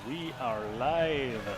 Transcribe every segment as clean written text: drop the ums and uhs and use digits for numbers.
We are live.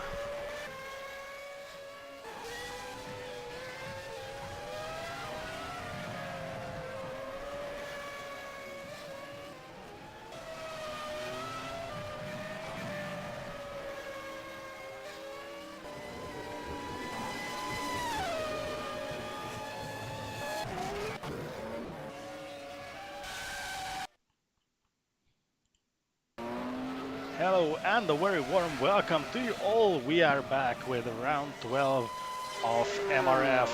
Hello and a very warm welcome to you all. We are back with round 12 of MRF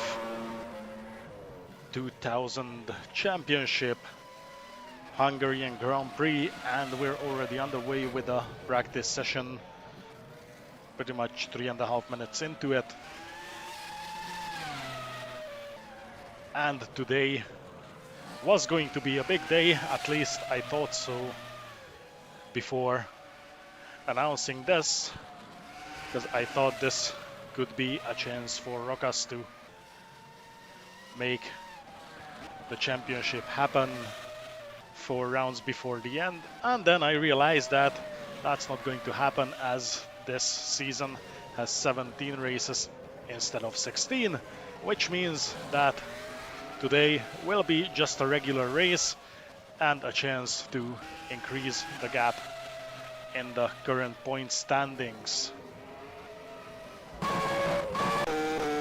2000 Championship Hungarian Grand Prix, and we're already underway with a practice session, pretty much 3.5 minutes into it. And today was going to be a big day, at least I thought so before announcing this, because I thought this could be a chance for Rokas to make the championship happen 4 rounds before the end, and then I realized that that's not going to happen, as this season has 17 races instead of 16, which means that today will be just a regular race and a chance to increase the gap in the current point standings.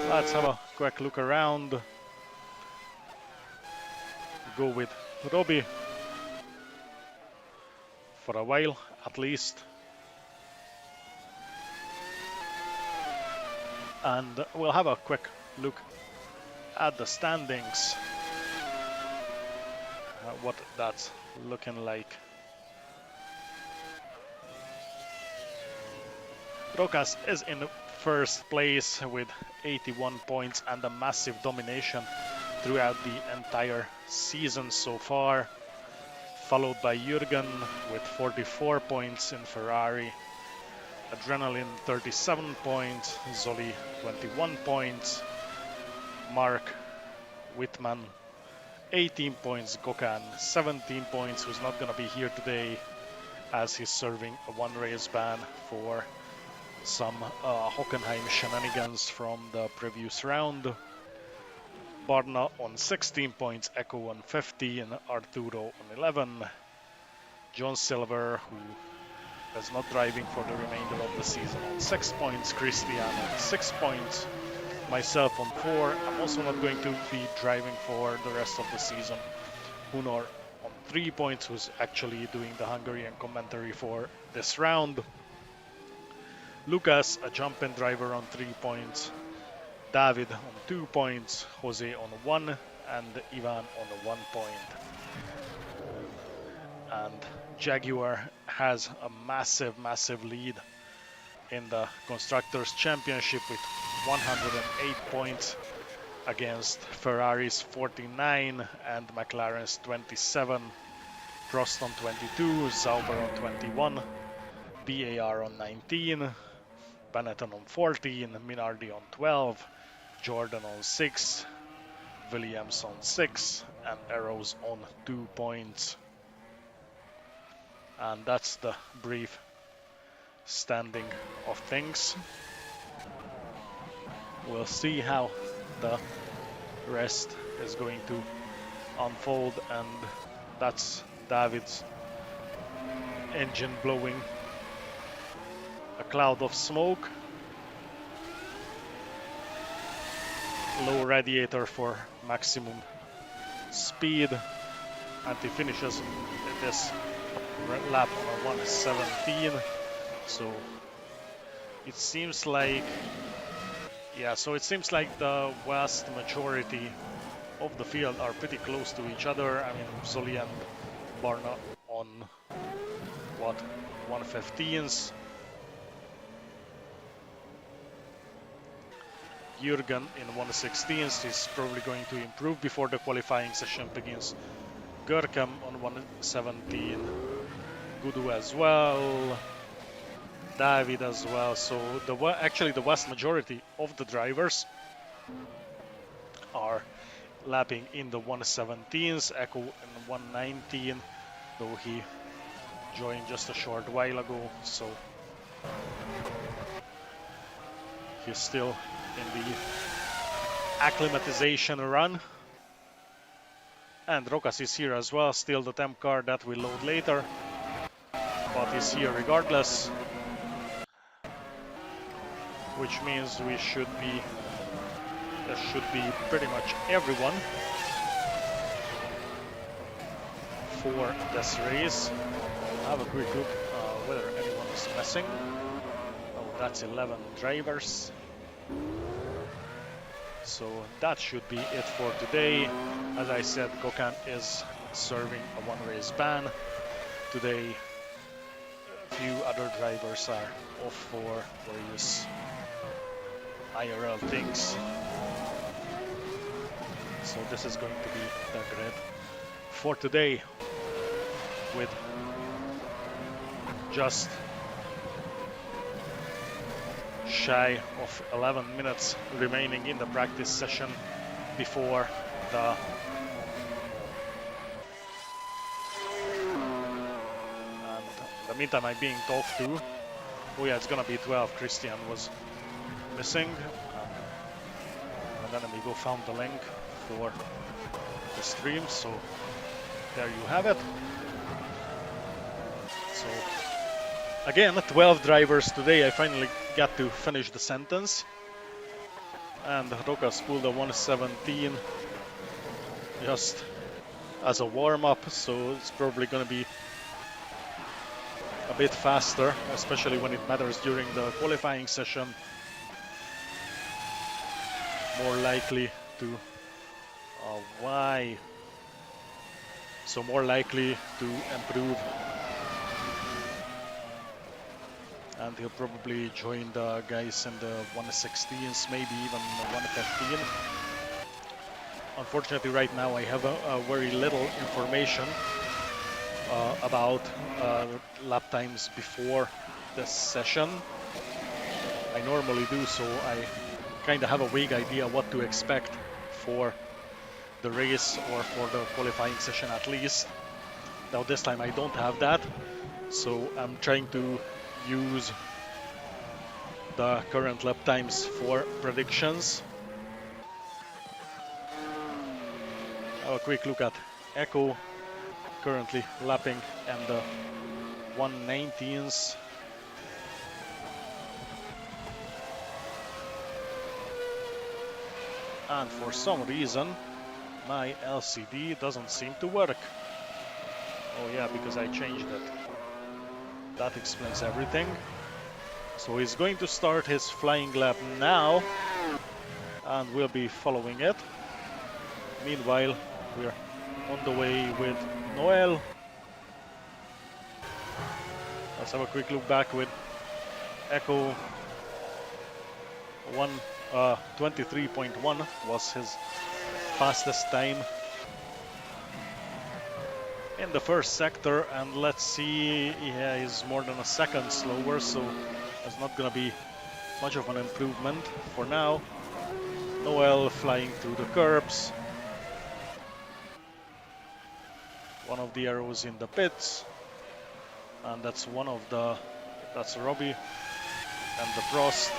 Let's have a quick look around. Go with Robbie for a while at least. And we'll have a quick look at the standings, what that's looking like. Rokas is in first place with 81 points and a massive domination throughout the entire season so far, followed by Jürgen with 44 points in Ferrari, Adrenaline 37 points, Zoli 21 points, Mark Whitman 18 points, Gokan 17 points, who's not gonna be here today as he's serving a 1 race ban for some Hockenheim shenanigans from the previous round. Barna on 16 points, Echo on 15, Arturo on 11, John Silver, who is not driving for the remainder of the season, on 6 points, Christian on 6 points, myself on 4. I'm also not going to be driving for the rest of the season. Hunor on 3 points, who's actually doing the Hungarian commentary for this round. Lucas, a jump-in driver, on 3 points. David on 2 points. Jose on 1. And Ivan on 1 point. And Jaguar has a massive lead in the Constructors' Championship with 108 points against Ferrari's 49 and McLaren's 27. Prost on 22, Sauber on 21, BAR on 19, Benetton on 14, Minardi on 12, Jordan on 6, Williams on 6, and Arrows on 2 points. And that's the brief standing of things. We'll see how the rest is going to unfold, and that's David's engine blowing a cloud of smoke. Low radiator for maximum speed, and he finishes this lap on a 117. So it seems like, the vast majority of the field are pretty close to each other. I mean, Zoli and Barna on 115s. Jürgen in 116s is probably going to improve before the qualifying session begins. Görkem on 117, Gudu as well, David as well. So actually the vast majority of the drivers are lapping in the 117s. Echo in 119, though he joined just a short while ago. So He's still in the acclimatization run. And Rokas is here as well, still the temp car that we load later, but he's here regardless, which means there should be pretty much everyone for this race. I'll have a quick look whether anyone is missing. Oh, that's 11 drivers. So that should be it for today. As I said, Gökhan is serving a one-race ban. Today, a few other drivers are off for various IRL things. So this is going to be the grid for today, with just shy of 11 minutes remaining in the practice session before the in the meantime I'm being talked to. Oh yeah, it's gonna be 12. Christian was missing, and then we go found the link for the stream, so there you have it. So again, 12 drivers today. I finally got to finish the sentence, and Rokas pulled a 117 just as a warm-up, so it's probably going to be a bit faster, especially when it matters during the qualifying session. More likely to why? So more likely to improve, and he'll probably join the guys in the 116s, maybe even 115. Unfortunately, right now I have a very little information about lap times before this session. I normally do, so I kind of have a vague idea what to expect for the race or for the qualifying session at least. Now this time I don't have that, so I'm trying to use the current lap times for predictions. Have a quick look at Echo, currently lapping in the 119s. And for some reason my LCD doesn't seem to work. Oh yeah, because I changed it. That explains everything. So he's going to start his flying lap now, and we'll be following it. Meanwhile, we're on the way with Noel. Let's have a quick look back with Echo. 23.1 was his fastest time in the first sector, and let's see, yeah, he's more than a second slower, so it's not gonna be much of an improvement for now. Noel flying through the curbs. One of the arrows in the pits, and that's Robbie and the Frost.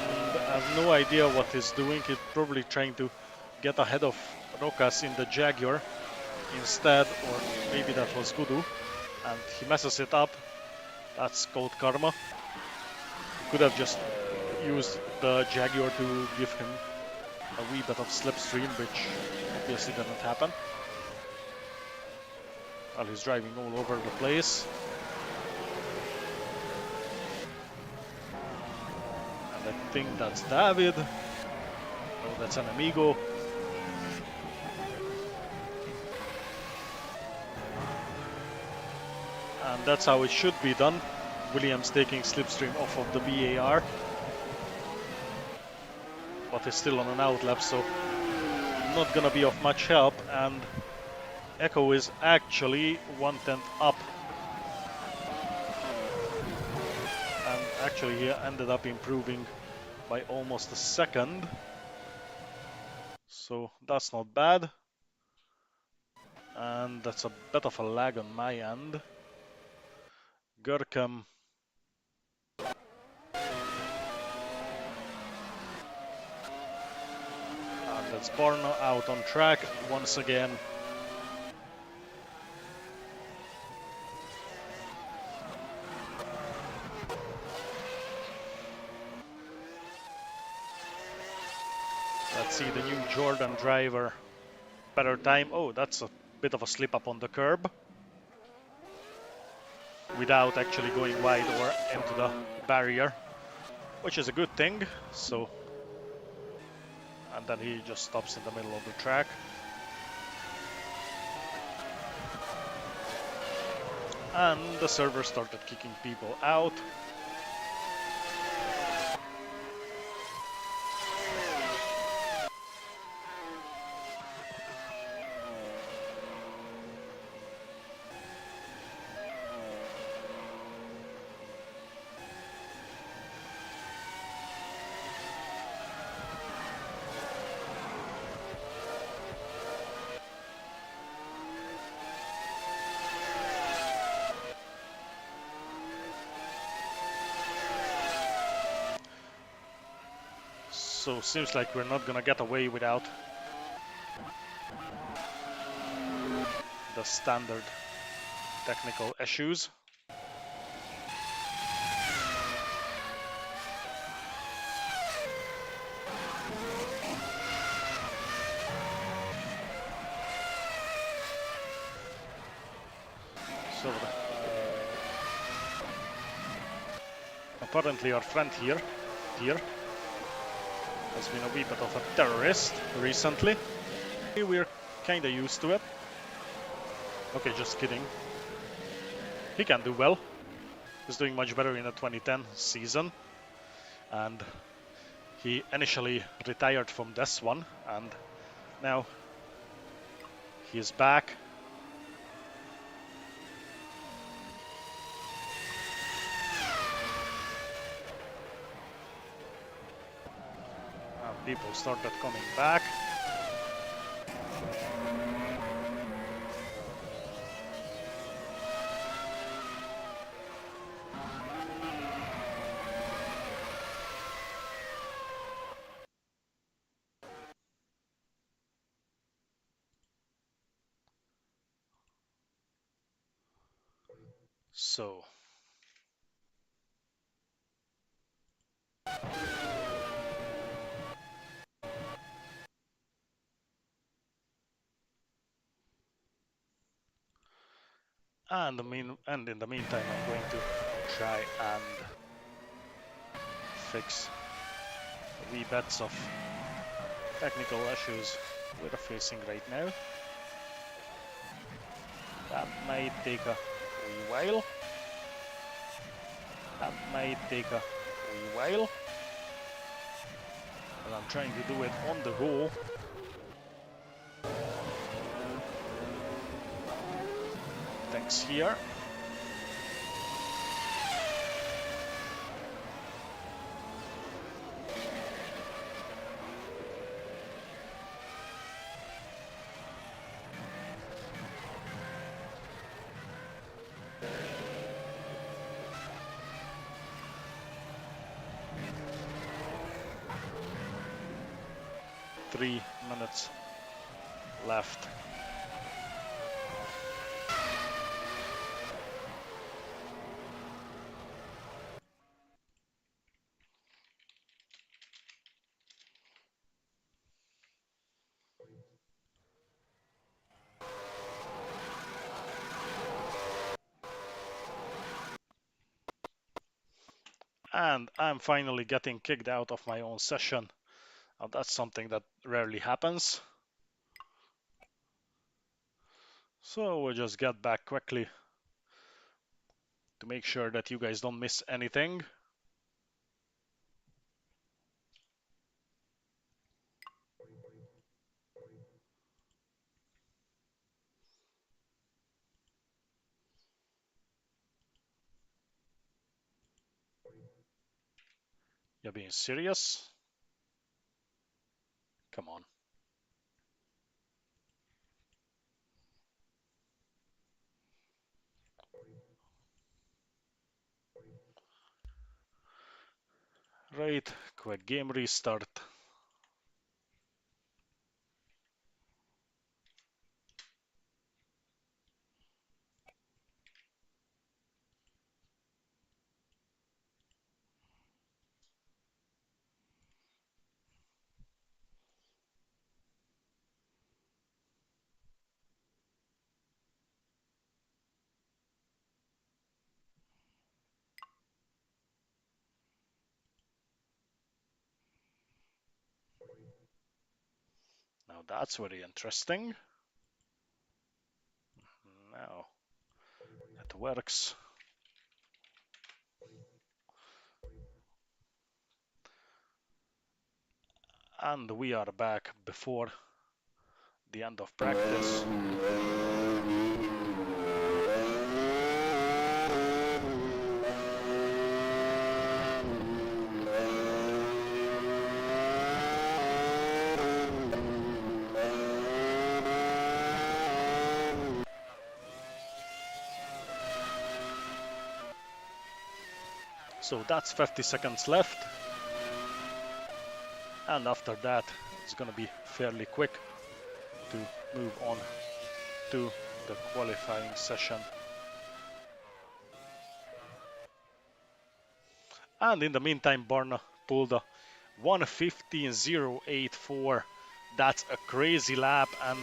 And I have no idea what he's doing. He's probably trying to get ahead of Rokas in the Jaguar instead, or maybe that was Gudu, and he messes it up. That's called karma. He could have just used the Jaguar to give him a wee bit of slipstream, which obviously didn't happen. Well, he's driving all over the place. And I think that's David. Oh, that's an amigo. And that's how it should be done. Williams taking slipstream off of the BAR. But he's still on an outlap, so not gonna be of much help. And Echo is actually 1/10 up. And actually he ended up improving by almost a second. So that's not bad. And that's a bit of a lag on my end. Gurkham. And that's Borno out on track once again. Let's see the new Jordan driver. Better time. Oh, that's a bit of a slip up on the curb. Without actually going wide or into the barrier, which is a good thing. So, and then he just stops in the middle of the track. And the server started kicking people out. So seems like we're not gonna get away without the standard technical issues. So apparently our friend here has been a wee bit of a terrorist recently. We're kinda used to it. Okay, just kidding. He can do well. He's doing much better in the 2010 season. And he initially retired from this one, and now he's back. And people started coming back. So and in the meantime, I'm going to try and fix wee bits of technical issues we're facing right now. That might take a wee while. That might take a wee while. And I'm trying to do it on the go. Thanks here. Three minutes left. And I'm finally getting kicked out of my own session. Now that's something that rarely happens. So we'll just get back quickly to make sure that you guys don't miss anything. You're being serious? Come on. Great, quick game restart. Now that's very interesting. Now it works. And we are back before the end of practice. So that's 50 seconds left. And after that, it's gonna be fairly quick to move on to the qualifying session. And in the meantime, Barna pulled a 1:15.084. That's a crazy lap, and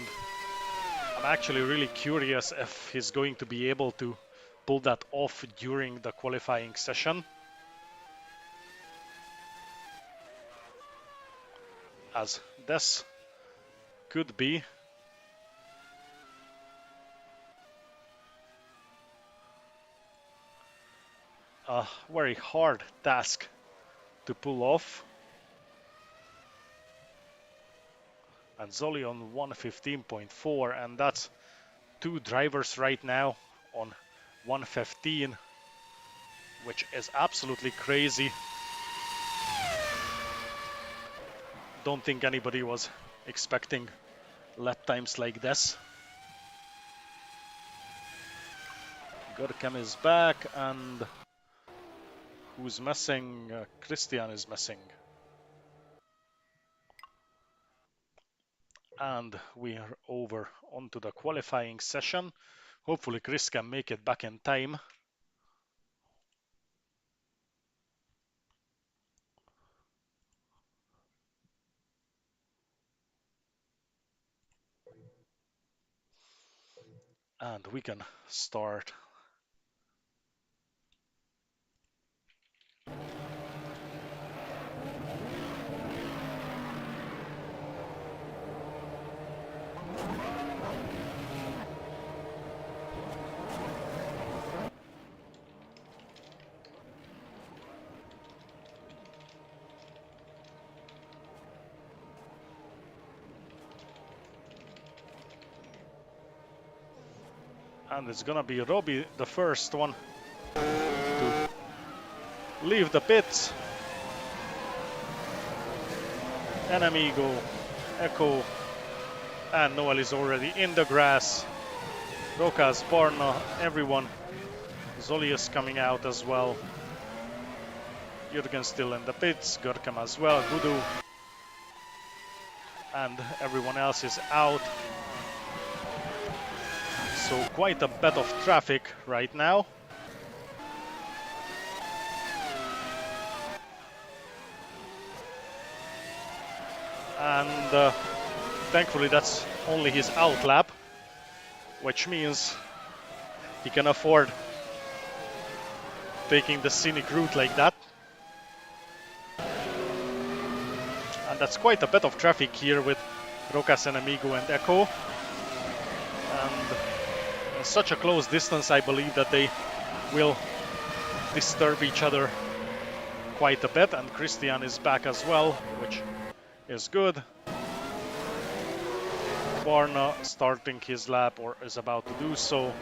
I'm actually really curious if he's going to be able to pull that off during the qualifying session, as this could be a very hard task to pull off. And Zoli on 1:15.4, and that's two drivers right now on 1:15, which is absolutely crazy. Don't think anybody was expecting lap times like this. Görkem is back, and who's missing? Christian is missing. And we are over onto the qualifying session. Hopefully Chris can make it back in time. And we can start. And it's gonna be Robbie, the first one to leave the pits. Enemigo, Echo, and Noel is already in the grass. Rokas, Barna, everyone. Zoli is coming out as well. Jürgen still in the pits, Görkem as well, Gudu. And everyone else is out. So quite a bit of traffic right now. And thankfully that's only his out lap, which means he can afford taking the scenic route like that. And that's quite a bit of traffic here with Rokas, Enemigo and Echo. And in such a close distance, I believe that they will disturb each other quite a bit. And Christian is back as well, which is good. Barna starting his lap, or is about to do so.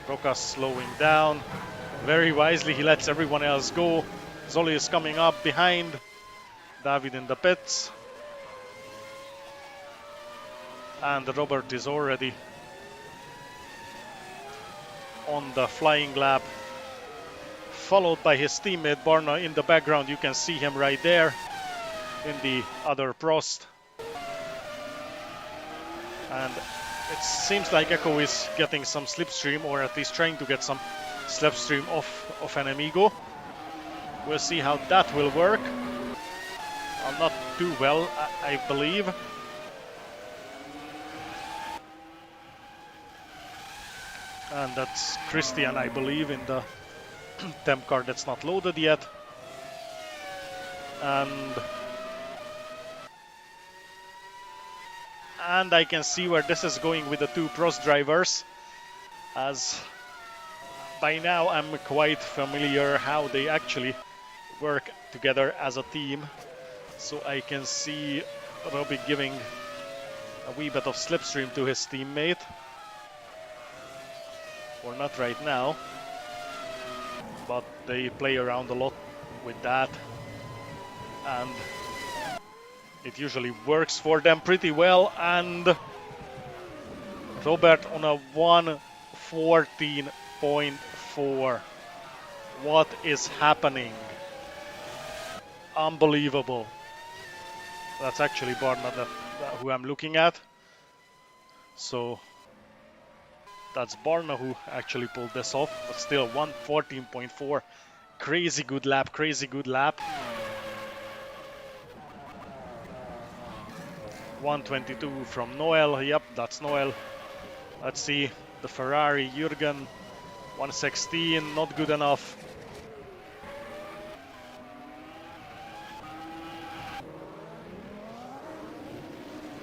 Rokas slowing down. Very wisely, he lets everyone else go. Zoli is coming up behind. David in the pits. And Robert is already on the flying lap. followed by his teammate Barna in the background. You can see him right there in the other Prost. And it seems like Echo is getting some slipstream, or at least trying to get some slipstream off of an Amigo. We'll see how that will work. Not too well, I believe. And that's Christian, I believe, in the temp car that's not loaded yet. And I can see where this is going with the two Prost drivers, as by now I'm quite familiar how they actually work together as a team. So I can see Robbie giving a wee bit of slipstream to his teammate. Or not right now, but they play around a lot with that, and it usually works for them pretty well. And Robert on a 1:14.4. What is happening? Unbelievable. That's actually Barna who I'm looking at. So that's Barna who actually pulled this off, but still 1:14.4. Crazy good lap, crazy good lap. 1:22 from Noel. Yep, that's Noel. Let's see the Ferrari, Jürgen. 1:16, not good enough.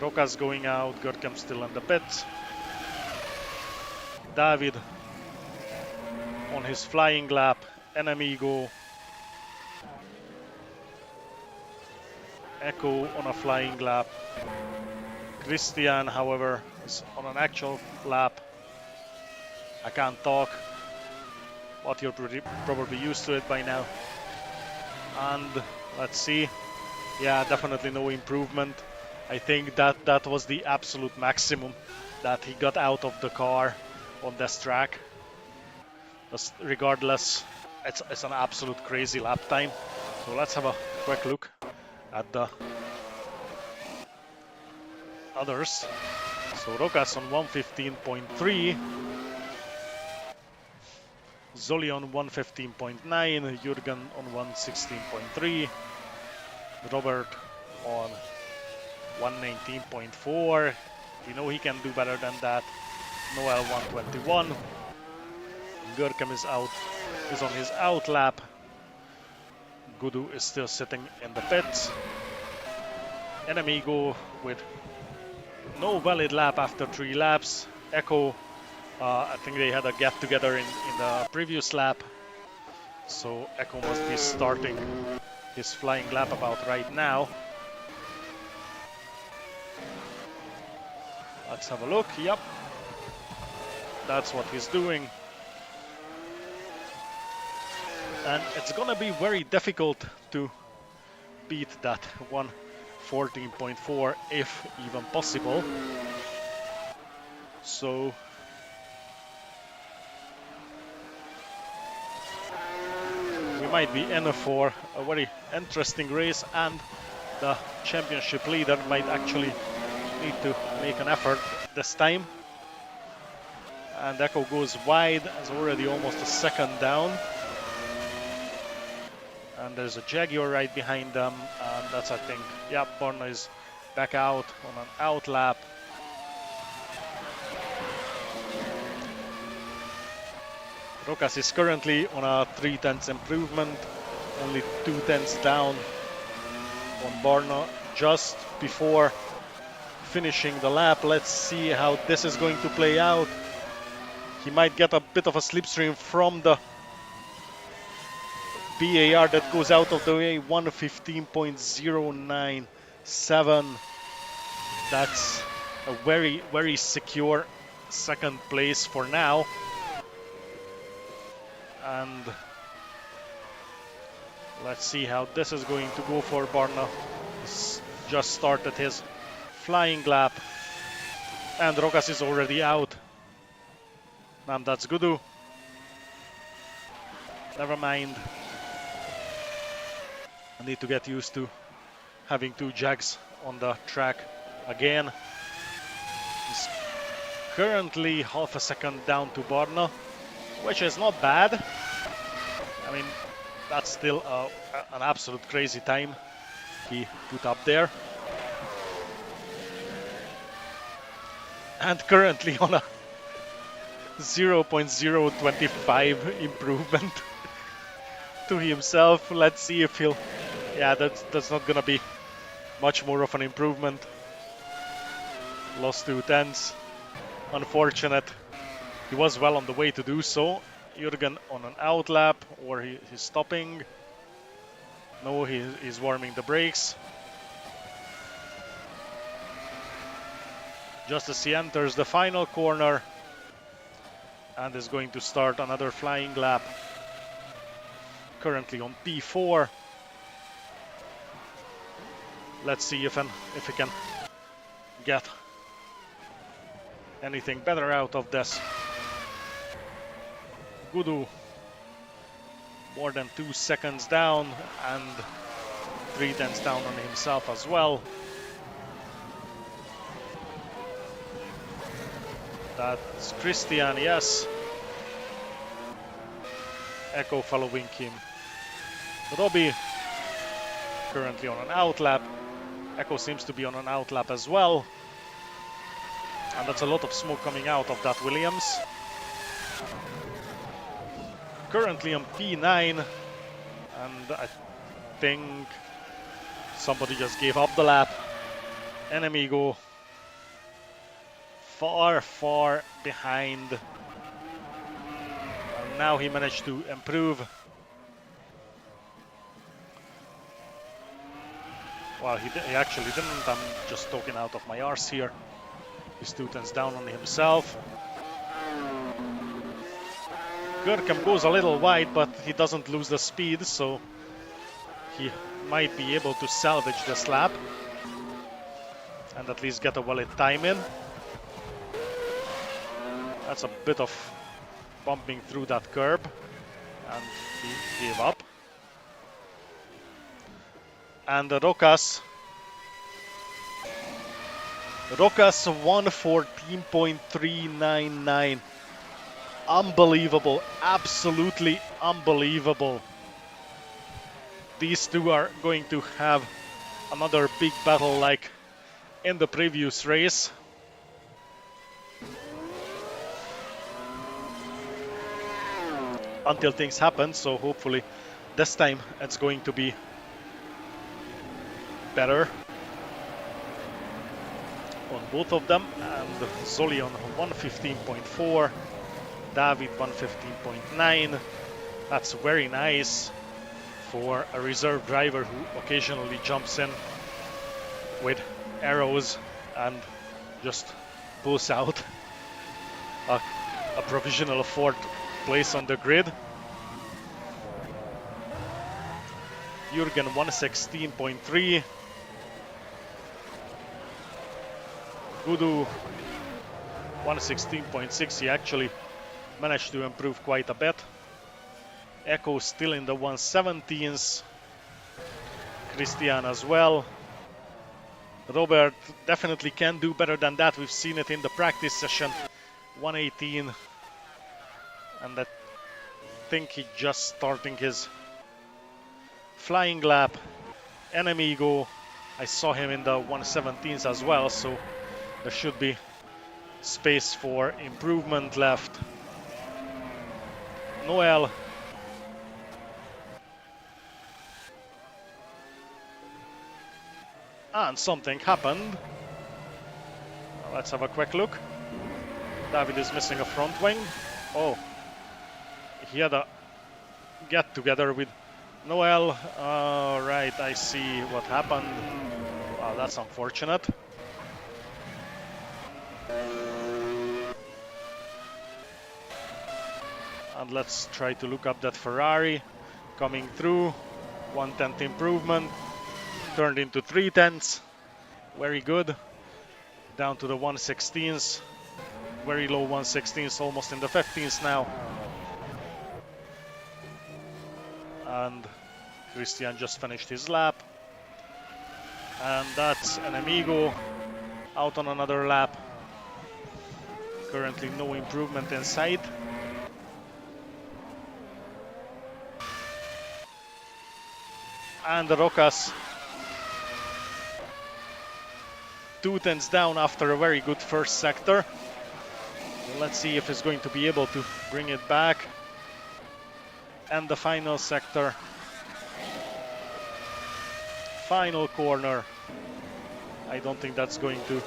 Rokas going out, Görkem still in the pits. David on his flying lap, an Amigo. Echo on a flying lap. Christian, however, is on an actual lap. I can't talk, but you're probably used to it by now. And let's see. Yeah, definitely no improvement. I think that was the absolute maximum that he got out of the car on this track. But regardless, it's an absolute crazy lap time. So let's have a quick look at the others. So Rokas on 1:15.3, Zoli on 1:15.9, Jürgen on 1:16.3, Robert on 1:19.4. We know he can do better than that. Noel 1:21. Görkem is on his out lap. Gudu is still sitting in the pits. An Amigo with no valid lap after 3 laps. Echo, I think they had a get together in the previous lap. So Echo must be starting his flying lap about right now. Let's have a look. Yep, that's what he's doing. And it's gonna be very difficult to beat that 1:14.4, if even possible. So we might be in for a very interesting race, and the championship leader might actually need to make an effort this time. And Echo goes wide, is already almost a second down. And there's a Jaguar right behind them, and that's, I think, yeah, Barna is back out on an out lap. Rokas is currently on a 3/10 improvement, only 2/10 down on Barna just before finishing the lap. Let's see how this is going to play out. He might get a bit of a slipstream from the BAR that goes out of the way. 1:15.097. That's a very, very secure second place for now. And let's see how this is going to go for Barna. He's just started his flying lap, and Rokas is already out. And that's Gudu. Never mind. I need to get used to having two Jags on the track again. He's currently half a second down to Barna, which is not bad. I mean, that's still an absolute crazy time he put up there. And currently on a 0.025 improvement to himself. Let's see if he'll... Yeah, that's not gonna be much more of an improvement. Lost 2/10. Unfortunate. He was well on the way to do so. Jürgen on an outlap, or he's stopping. No, he's warming the brakes. Just as he enters the final corner and is going to start another flying lap. Currently on P4. Let's see if he can get anything better out of this. Gudu more than 2 seconds down and 3/10 down on himself as well. That's Christian, yes. Echo following him. Robbie currently on an outlap. Echo seems to be on an outlap as well. And that's a lot of smoke coming out of that Williams. Currently on P9. And I think somebody just gave up the lap. Enemigo far behind. And now he managed to improve. Well, he actually didn't. I'm just talking out of my arse here. He's 2/10 down on himself. Görkem goes a little wide, but he doesn't lose the speed, so he might be able to salvage this lap and at least get a valid time in. That's a bit of bumping through that curb, and he gave up. And Rokas 1:14.399. Unbelievable, absolutely unbelievable. These two are going to have another big battle like in the previous race. Until things happen, so hopefully this time it's going to be better on both of them. And Zoli on 1:15.4, David 1:15.9. That's very nice for a reserve driver who occasionally jumps in with arrows and just pulls out a provisional 4th place on the grid. Jürgen 1:16.3. Gudu 1:16.6. He actually managed to improve quite a bit. Echo still in the 1:17s. Christian as well. Robert definitely can do better than that. We've seen it in the practice session. 1:18. And I think he just starting his flying lap. Enemigo, I saw him in the 1:17s as well, so there should be space for improvement left. Noel and something happened. Let's have a quick look. David is missing a front wing. Oh, he had a get together with Noel. Right, I see what happened. Wow, that's unfortunate. And let's try to look up that Ferrari coming through. 1/10 improvement turned into 3/10. Very good. Down to the 1:16s. Very low 1:16s, almost in the 15s now. And Christian just finished his lap. And that's an Amigo out on another lap. Currently no improvement in sight. And Rokas 2 tenths down after a very good first sector. So let's see if he's going to be able to bring it back. And the final sector. Final corner. I don't think that's going to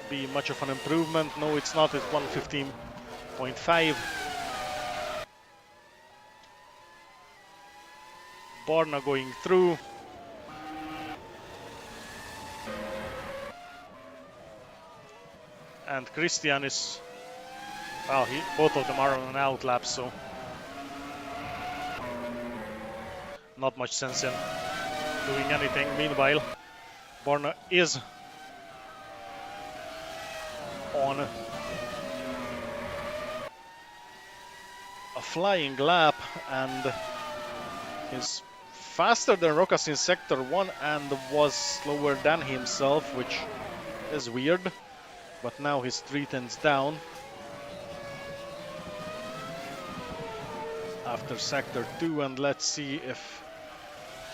be much of an improvement. No, it's not. It's 115.5. Borna going through. And Christian is, well, both of them are on an out lap, so not much sense in doing anything. Meanwhile, Borna is on a flying lap and is faster than Rokas in sector 1 and was slower than himself, which is weird. But now he's 3 tenths down after sector 2, and let's see if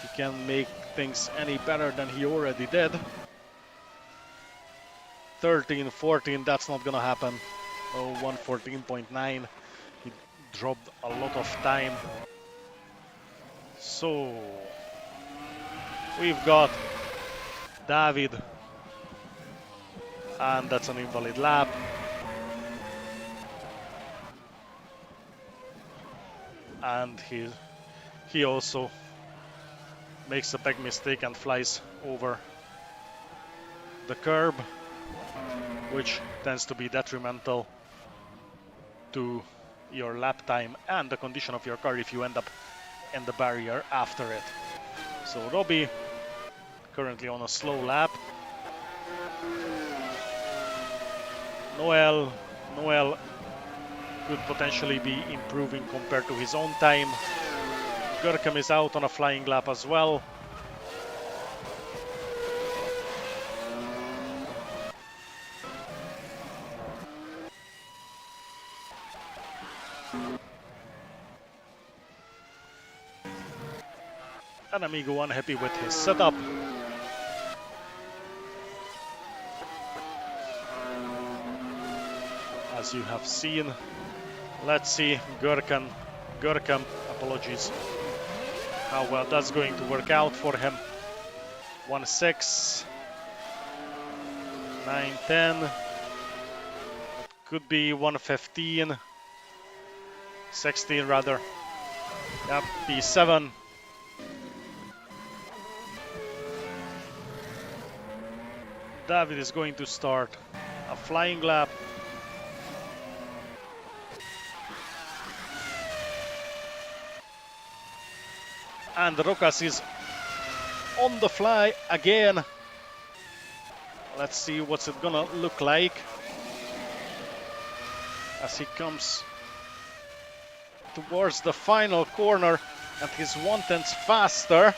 he can make things any better than he already did. 13, 14, that's not gonna happen. Oh, 114.9. He dropped a lot of time. So we've got David, and that's an invalid lap. And he also makes a big mistake and flies over the curb, which tends to be detrimental to your lap time and the condition of your car if you end up in the barrier after it. So Robbie currently on a slow lap. Noel could potentially be improving compared to his own time. Gurkem is out on a flying lap as well. And Amigo unhappy with his setup. As you have seen. Let's see Gurkem, apologies, how well that's going to work out for him. 1.6, 9.10, could be 1.15, 16 rather. Yep, P7. David is going to start a flying lap. And Rokas is on the fly again. Let's see what's it gonna look like as he comes towards the final corner and he's 1/10 faster.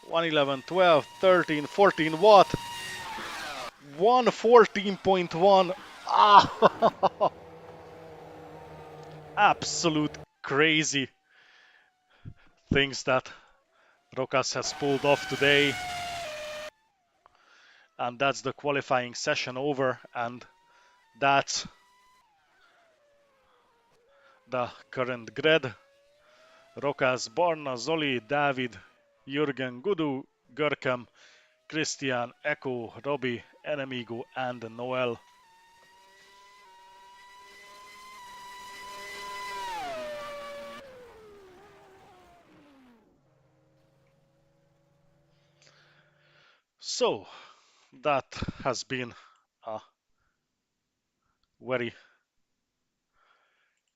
111, 12, 13, 14, what? 114.1. Ah, absolute crazy things that Rokas has pulled off today. And that's the qualifying session over, and that's the current grid. Rokas, Borna, Zoli, David, Jürgen, Gudu, Görkem, Christian, Echo, Robbie, Enemigo, and Noel. So that has been a very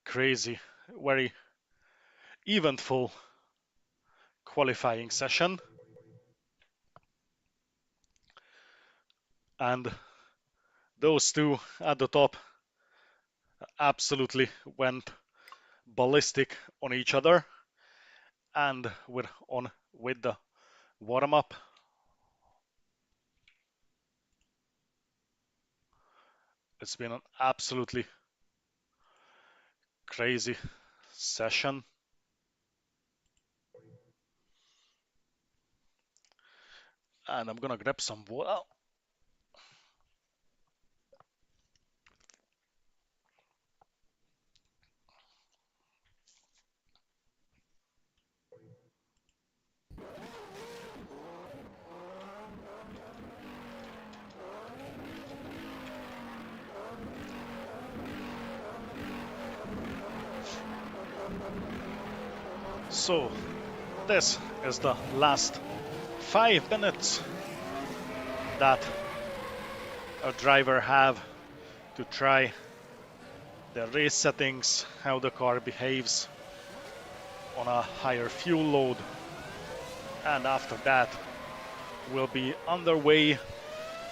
crazy, very eventful qualifying session. And those two at the top absolutely went ballistic on each other, and with the warm-up. It's been an absolutely crazy session. And I'm gonna grab some water. So, this is the last 5 minutes that a driver have to try the race settings, how the car behaves on a higher fuel load, and after that we'll be underway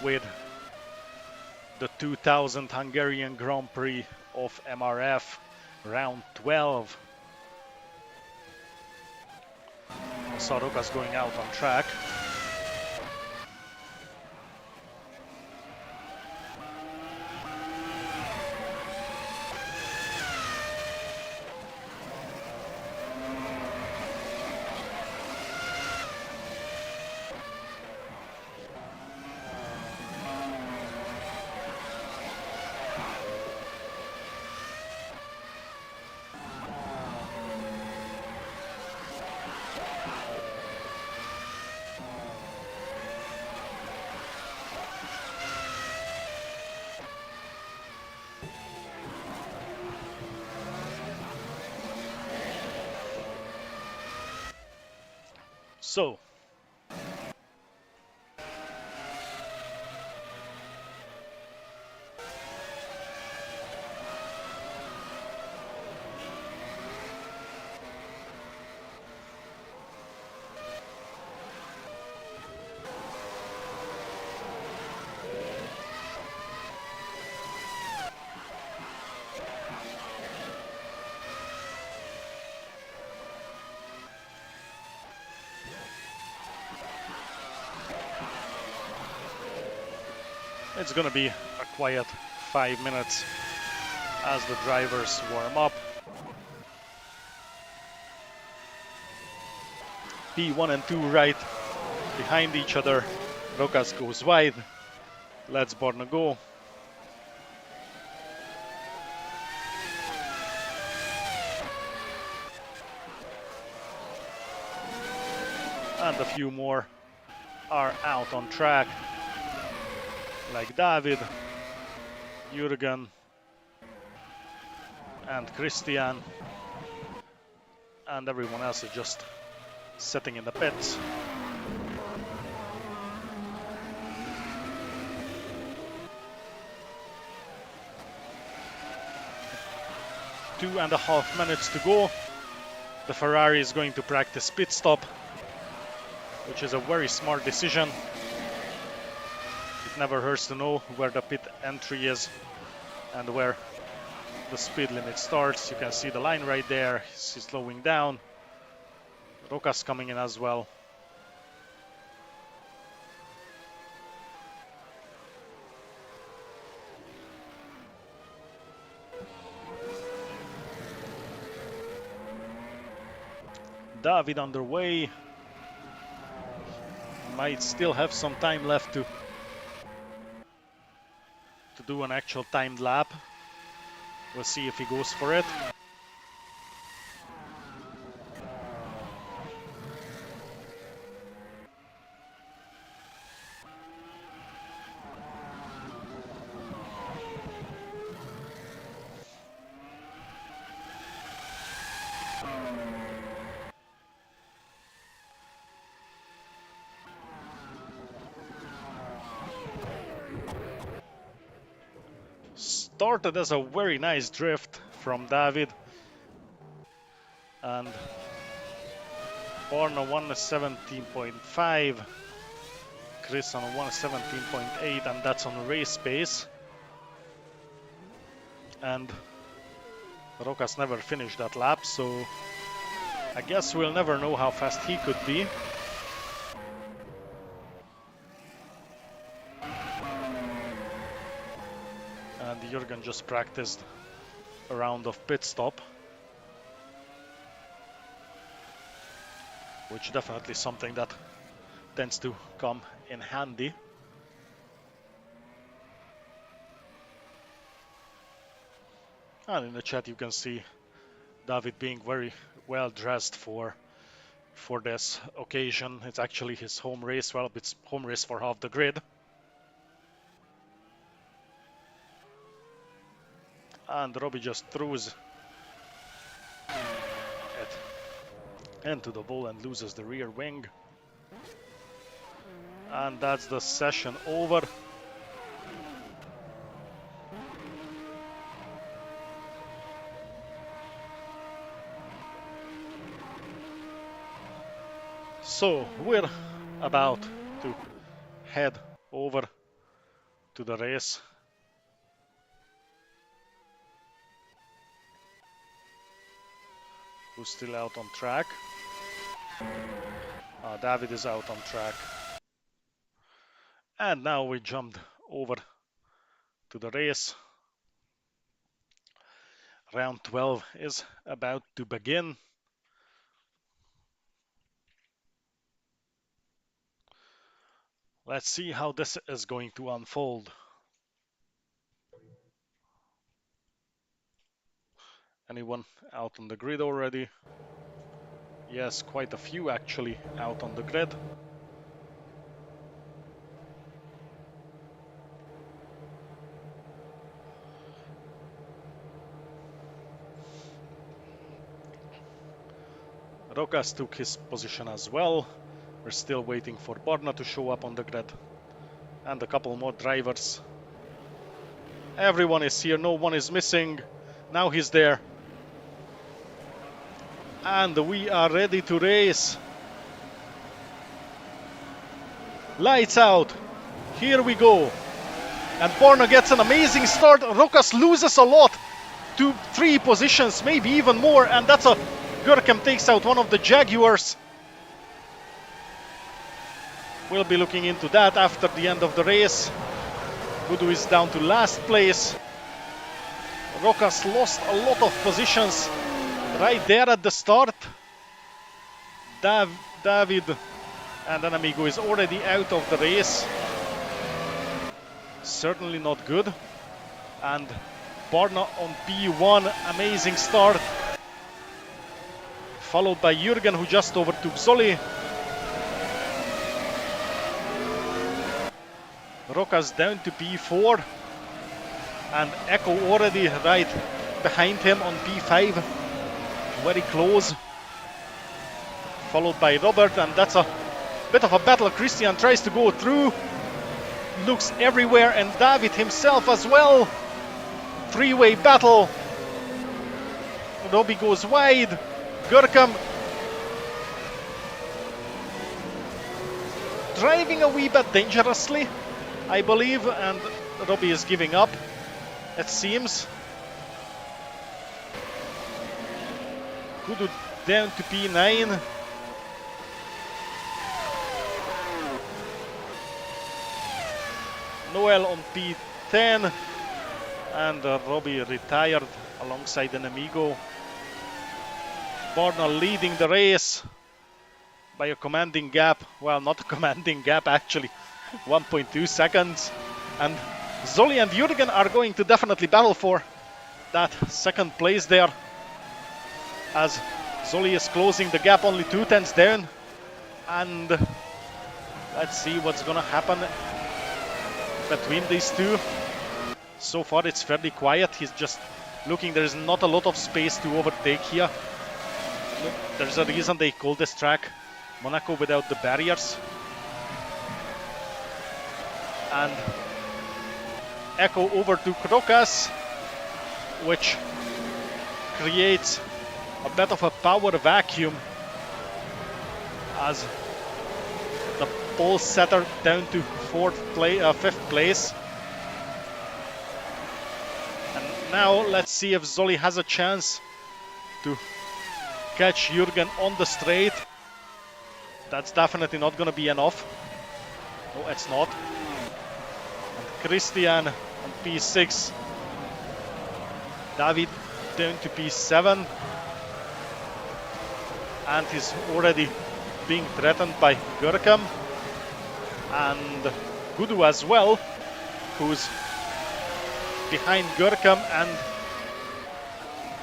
with the 2000 Hungarian Grand Prix of MRF round 12. Saroka's going out on track. So, it's gonna be a quiet 5 minutes as the drivers warm up. P1 and 2 right behind each other. Rokas goes wide. Let's Borna go. And a few more are out on track, like David, Jürgen, and Christian. And everyone else is just sitting in the pits. Two and a half minutes to go. The Ferrari is going to practice pit stop, which is a very smart decision. It never hurts to know where the pit entry is and where the speed limit starts. You can see the line right there. He's slowing down. Rokas coming in as well. David underway. Might still have some time left to do an actual timed lap. We'll see if he goes for it. Started as a very nice drift from David, and Borna 117.5, Chris on 117.8, and that's on race pace. And Rokas never finished that lap, so I guess we'll never know how fast he could be. And Jürgen just practiced a round of pit stop, which definitely something that tends to come in handy. And in the chat you can see David being very well dressed for this occasion. It's actually his home race. Well, it's home race for half the grid. And Robbie just throws it into the wall and loses the rear wing. And that's the session over. So we're about to head over to the race. Who's still out on track? David is out on track. And now we jumped over to the race. Round 12 is about to begin. Let's see how this is going to unfold. Anyone out on the grid already? Yes, quite a few actually out on the grid. Rokas took his position as well. We're still waiting for Barna to show up on the grid. And a couple more drivers. Everyone is here, no one is missing. Now he's there. And we are ready to race. Lights out. Here we go. And Barna gets an amazing start. Rokas loses a lot. 2-3 positions, maybe even more. And that's a... Gurkem takes out one of the Jaguars. We'll be looking into that after the end of the race. Gudu is down to last place. Rokas lost a lot of positions right there at the start. David and an Amigo is already out of the race. Certainly not good. And Barna on P1, amazing start. Followed by Jürgen, who just overtook Zoli. Rokas down to P4. And Echo already right behind him on P5. Very close. Followed by Robert, and that's a bit of a battle. Christian tries to go through. Looks everywhere, and David himself as well. Three-way battle. Robbie goes wide. Gurkem driving a wee bit dangerously, I believe, and Robbie is giving up, it seems. Gudu down to P9. Noel on P10. And Robbie retired alongside an Amigo. Barna leading the race by a commanding gap. Well, not a commanding gap actually. 1.2 seconds. And Zoli and Jürgen are going to definitely battle for that second place there. As Zoli is closing the gap, only 2 tenths down. And let's see what's gonna happen between these two. So far it's fairly quiet. He's just looking. There's not a lot of space to overtake here. There's a reason they call this track Monaco without the barriers. And Echo over to Rokas, which creates a bit of a power vacuum as the pole setter down to fifth place. And Now let's see if Zoli has a chance to catch Jürgen on the straight. That's definitely not gonna be enough. No, it's not. And Christian on P6. David down to P7. And he's already being threatened by Görkem. And Gudu as well, who's behind Görkem, and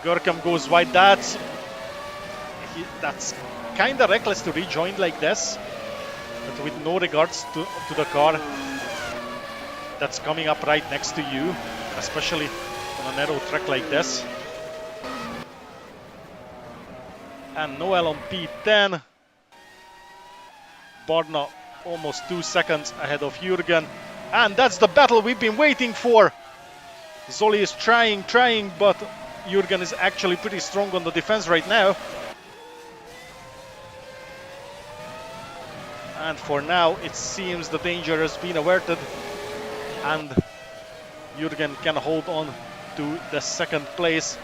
Görkem goes wide. That's kind of reckless to rejoin like this, but with no regards to the car that's coming up right next to you, especially on a narrow track like this. And Noel on P10. Barna almost 2 seconds ahead of Jürgen. And that's the battle we've been waiting for. Zoli is trying, but Jürgen is actually pretty strong on the defense right now. And for now, it seems the danger has been averted. And Jürgen can hold on to the second place.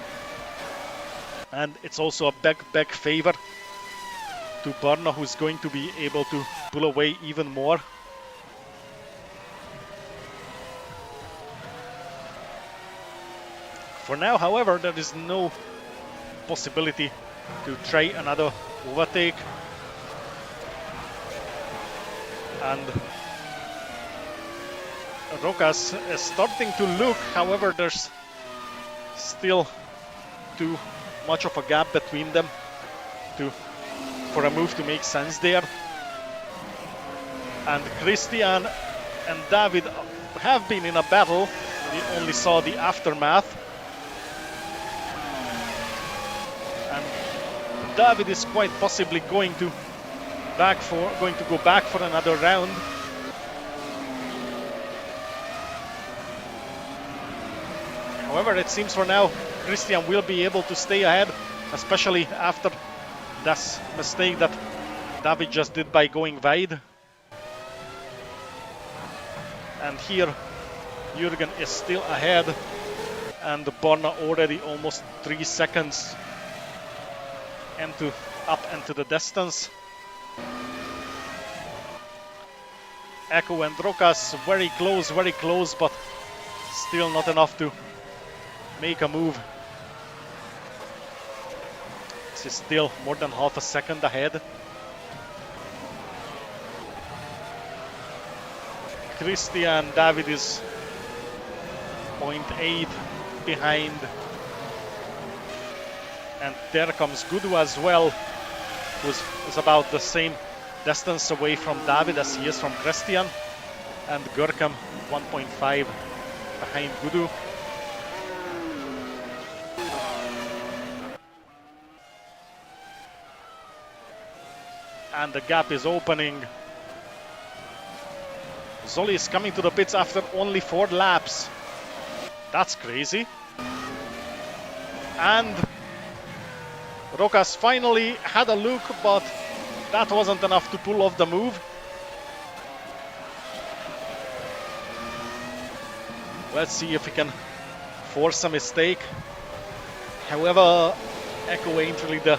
And it's also a back favor to Barna, who's going to be able to pull away even more. For now, however, there is no possibility to try another overtake. And Rokas is starting to look, however, there's still too much of a gap between them for a move to make sense there. And Christian and David have been in a battle. We only saw the aftermath. And David is quite possibly going to go back for another round. However, it seems for now Christian will be able to stay ahead, especially after that mistake that David just did by going wide. And here Jürgen is still ahead, and Barna already almost 3 seconds up into the distance. Echo and Rokas very close, but still not enough to make a move. This is still more than half a second ahead. Christian David is 0.8 behind. And there comes Gudu as well, who is about the same distance away from David as he is from Christian. And Görkem 1.5 behind Gudu. And the gap is opening. Zoli is coming to the pits after only 4 laps. That's crazy. And Rokas finally had a look, but that wasn't enough to pull off the move. Let's see if he can force a mistake. However, Echo ain't really the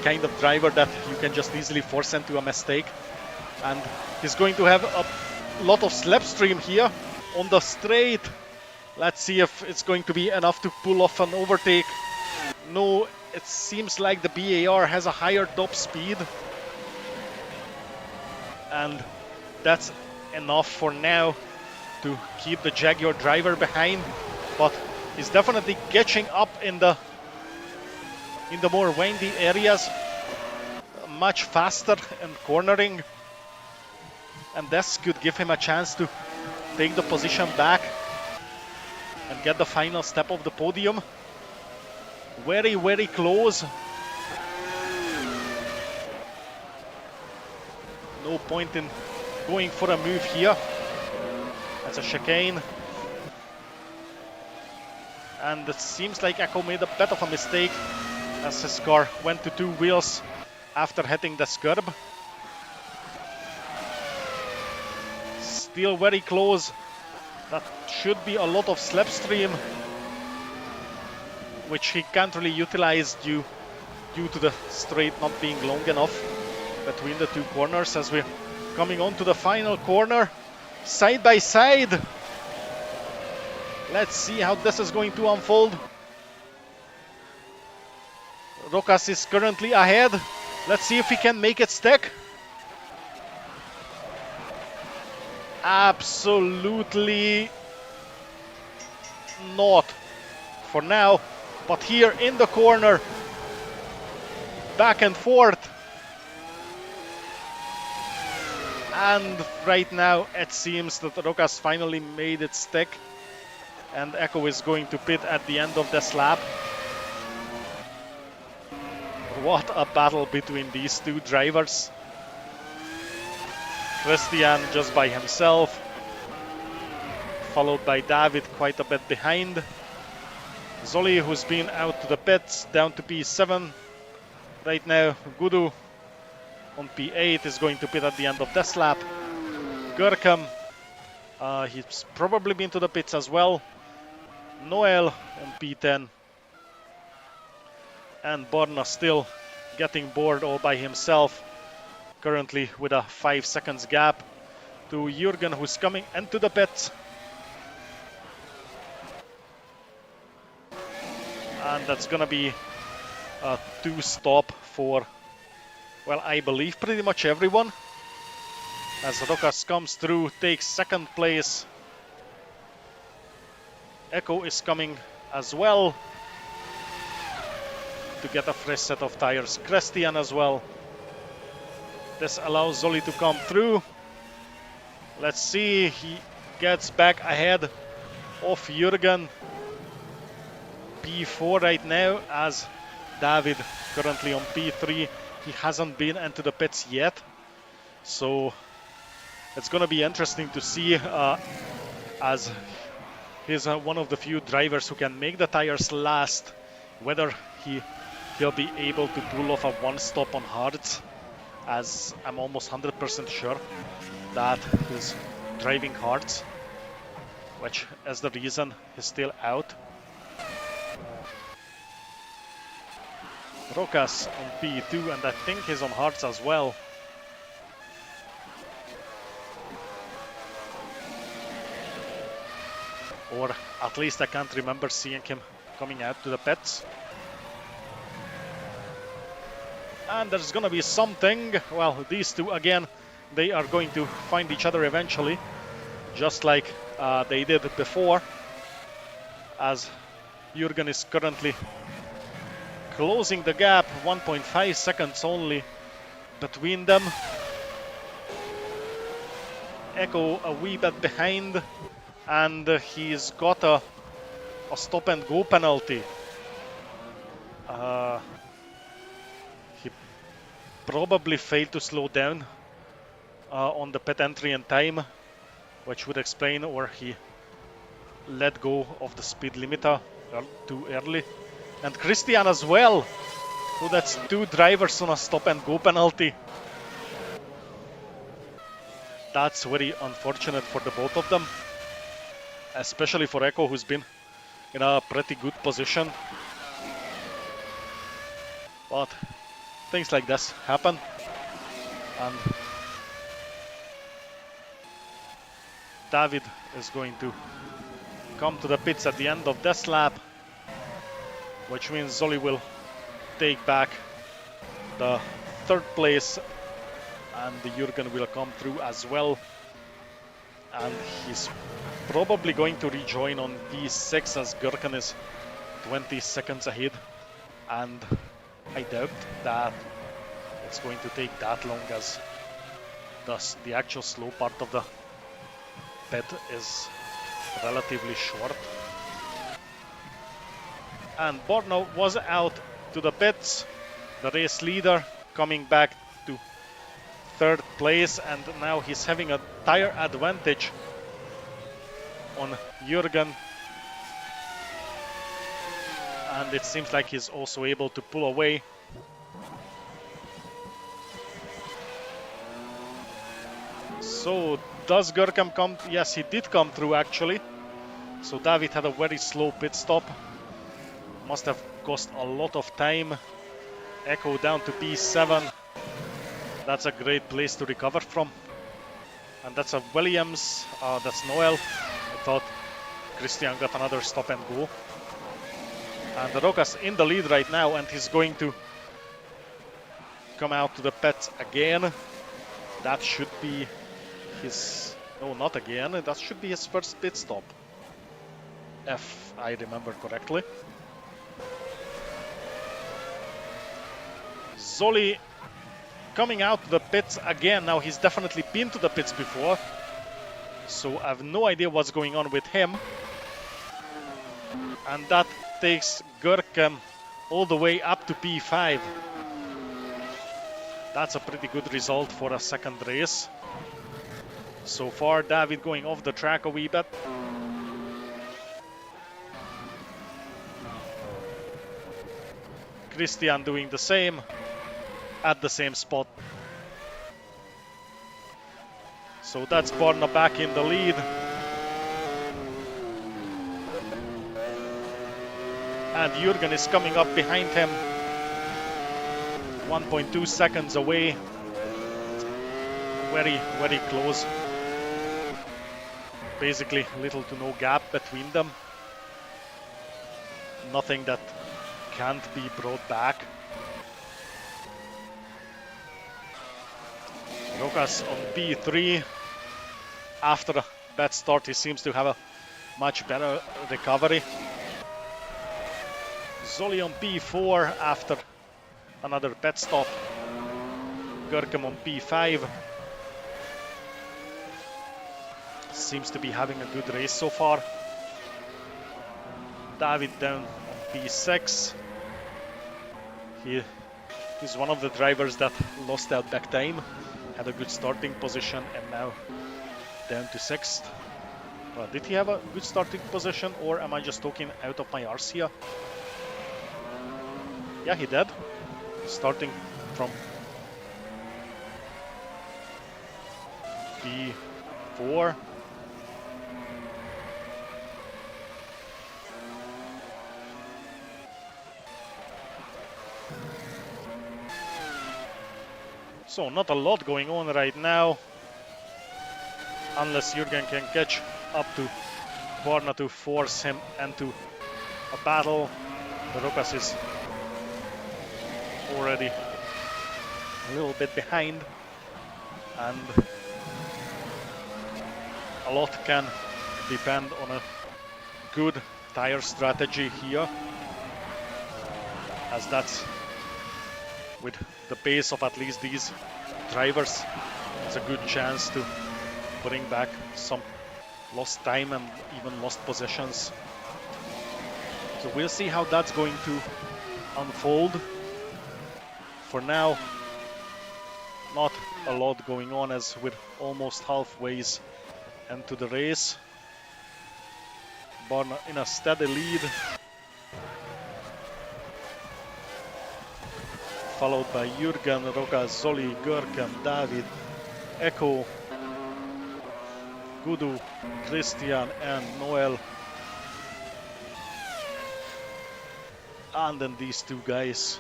kind of driver that you can just easily force into a mistake. And he's going to have a lot of slipstream here on the straight. Let's see if it's going to be enough to pull off an overtake. No, it seems like the BAR has a higher top speed. And that's enough for now to keep the Jaguar driver behind. But he's definitely catching up in the more windy areas, much faster and cornering. And this could give him a chance to take the position back and get the final step of the podium. Very close. No point in going for a move here. That's a chicane. And it seems like Echo made a bit of a mistake as his car went to 2 wheels after hitting the curb. Still very close. That should be a lot of slipstream. which he can't really utilize due to the straight not being long enough between the two corners. As we're coming on to the final corner, side by side. Let's see how this is going to unfold. Rokas is currently ahead. Let's see if he can make it stick. Absolutely not for now, but here in the corner, back and forth, and right now it seems that Rokas finally made it stick, and Echo is going to pit at the end of this lap. What a battle between these two drivers. Christian just by himself, followed by David quite a bit behind. Zoli, who's been out to the pits, down to P7 right now. Gudu on P8 is going to pit at the end of this lap. Gurkham, he's probably been to the pits as well. Noel on P10. And Borna still getting bored all by himself, currently with a 5 seconds gap to Jürgen, who's coming into the pits. And that's gonna be a 2-stop for, well, I believe pretty much everyone. As Rokas comes through, takes second place. Echo is coming as well to get a fresh set of tires. Christian as well. This allows Zoli to come through. Let's see, he gets back ahead of Jürgen. P4 right now, as David currently on P3. He hasn't been into the pits yet, so it's gonna be interesting to see, as he's one of the few drivers who can make the tires last, whether he'll be able to pull off a 1-stop on hards, as I'm almost 100% sure that he's driving hards, which is the reason he's still out. Rokas on P2, and I think he's on hards as well. Or at least I can't remember seeing him coming out to the pits. And there's gonna be something. Well, these two again, they are going to find each other eventually, just like they did before, as Jürgen is currently closing the gap, 1.5 seconds only between them. Echo a wee bit behind, and he's got a stop and go penalty. He probably failed to slow down on the pit entry in time, which would explain, or he let go of the speed limiter too early. And Christian as well. So that's 2 drivers on a stop and go penalty. That's very unfortunate for the both of them, especially for Echo, who's been in a pretty good position. But things like this happen, and David is going to come to the pits at the end of this lap, which means Zoli will take back the 3rd place, and Jürgen will come through as well, and he's probably going to rejoin on P6, as Gurkhan is 20 seconds ahead, and I doubt that it's going to take that long, as thus the actual slow part of the pit is relatively short. And Borno was out to the pits, the race leader coming back to 3rd place, and now he's having a tire advantage on Jürgen, and it seems like he's also able to pull away. So does Gurkham come? Yes, he did come through actually. So David had a very slow pit stop, Must have cost a lot of time. Echo down to P7. That's a great place to recover from. And that's a Williams. That's Noel. I thought Christian got another stop and go. And Rokas in the lead right now, and he's going to come out to the pits again. That should be his... No, not again. That should be his first pit stop, if I remember correctly. Zoli coming out to the pits again. Now he's definitely been to the pits before, so I have no idea what's going on with him. And that takes Görkem all the way up to P5. That's a pretty good result for a second race. So far, David going off the track a wee bit. Christian doing the same at the same spot. So that's Borna back in the lead. And Jürgen is coming up behind him. 1.2 seconds away. Very, very close. Basically little to no gap between them. Nothing that can't be brought back. Rokas on P3. After a bad start, he seems to have a much better recovery. Zoli on P4 after another pit stop. Görkem on P5. Seems to be having a good race so far. David down on P6. He's one of the drivers that lost out back time. Had a good starting position and now down to 6th. Did he have a good starting position, or am I just talking out of my arse here? Yeah, he did. Starting from P4. So not a lot going on right now, unless Jürgen can catch up to Borna to force him into a battle. Rokas is already a little bit behind, and a lot can depend on a good tire strategy here, as that's with the pace of at least these drivers, it's a good chance to bring back some lost time and even lost positions. So we'll see how that's going to unfold. For now, not a lot going on, as we're almost halfway into the race. Borna in a steady lead, followed by Jürgen, Rokas, Zoli, Görkem, David, Echo, Gudu, Christian and Noel. And then these two guys,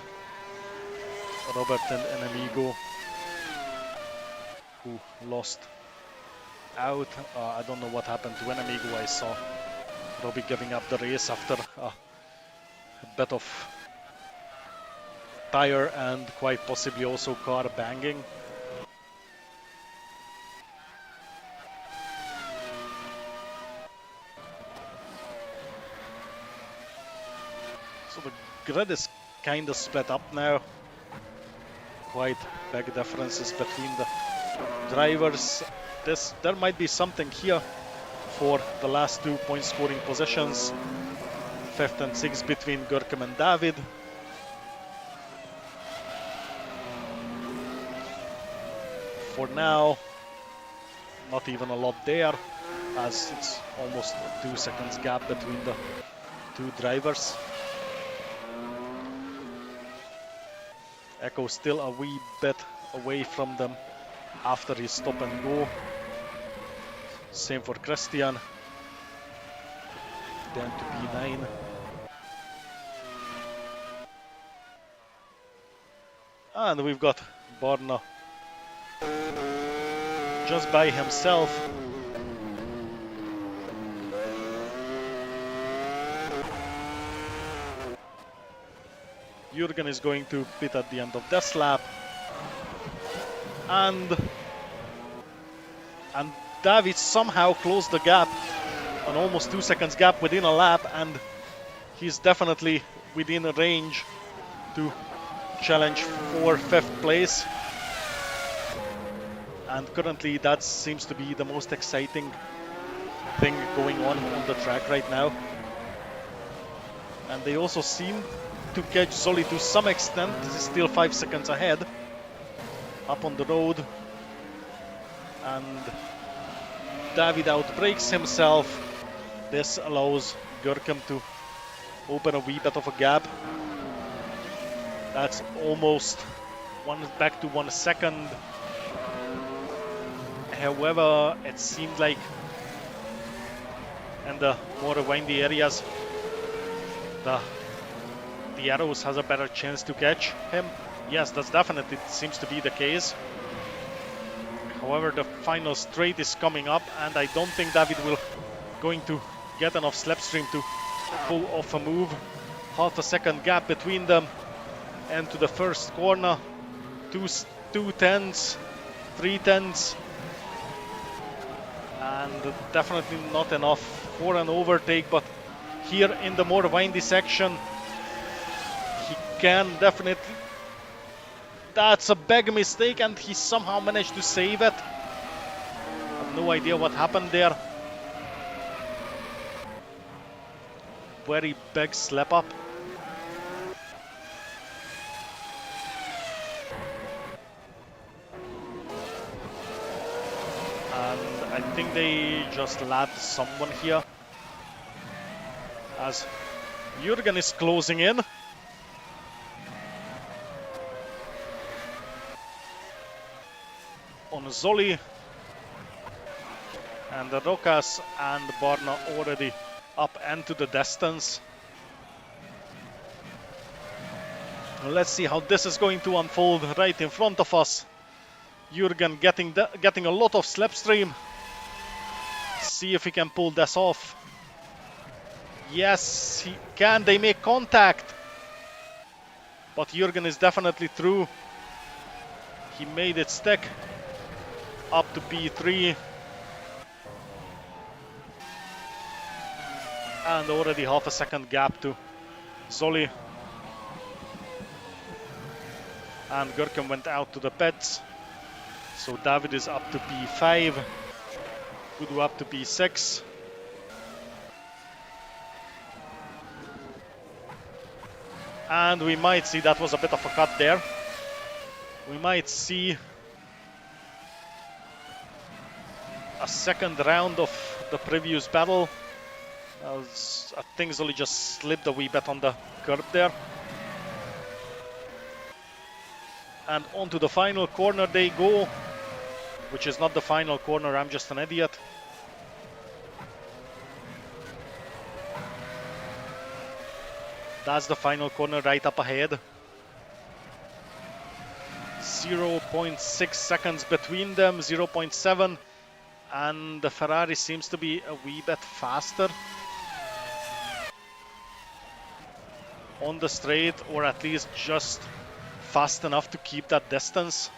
Robert and Enemigo, who lost out. I don't know what happened to Enemigo. I saw Robbie giving up the race after a bit of tire and quite possibly also car banging. So the grid is kind of split up now. Quite big differences between the drivers. There might be something here for the last 2 point scoring positions. 5th and 6th between Görkem and David. For now, not even a lot there, as it's almost a 2 seconds gap between the two drivers. Echo still a wee bit away from them after his stop and go. Same for Christian, down to P9. And we've got Borna just by himself. Jürgen is going to pit at the end of this lap. And David somehow closed the gap, an almost 2 seconds gap within a lap, and he's definitely within a range to challenge for 5th place. And currently that seems to be the most exciting thing going on the track right now. And they also seem to catch Zoli to some extent. This is still 5 seconds ahead up on the road. And David outbrakes himself. This allows Görkem to open a wee bit of a gap. That's almost back to 1 second. However, it seemed like in the more windy areas, the Arrows has a better chance to catch him. Yes, that's definitely seems to be the case. However, the final straight is coming up, and I don't think David will going to get enough slipstream to pull off a move. Half a second gap between them, and to the first corner, two tenths, 3 tenths, and definitely not enough for an overtake. But here in the more windy section, he can definitely. That's a big mistake, and he somehow managed to save it. I have no idea what happened there. Very big slip up. And I think they just lapped someone here, as Jürgen is closing in. On Zoli, and the Rokas and Borna already up into the distance. Let's see how this is going to unfold right in front of us. Jürgen getting a lot of slipstream. See if he can pull this off. Yes, he can. They make contact, but Jürgen is definitely through. He made it stick up to P3, and already half a second gap to Zoli. And Görkem went out to the pits, so David is up to P5, Kudu up to P6. And we might see, that was a bit of a cut there. We might see a second round of the previous battle. I think Zoli just slipped a wee bit on the curb there. And onto the final corner they go, which is not the final corner, I'm just an idiot. That's the final corner right up ahead. 0.6 seconds between them, 0.7. And the Ferrari seems to be a wee bit faster on the straight, or at least just fast enough to keep that distance.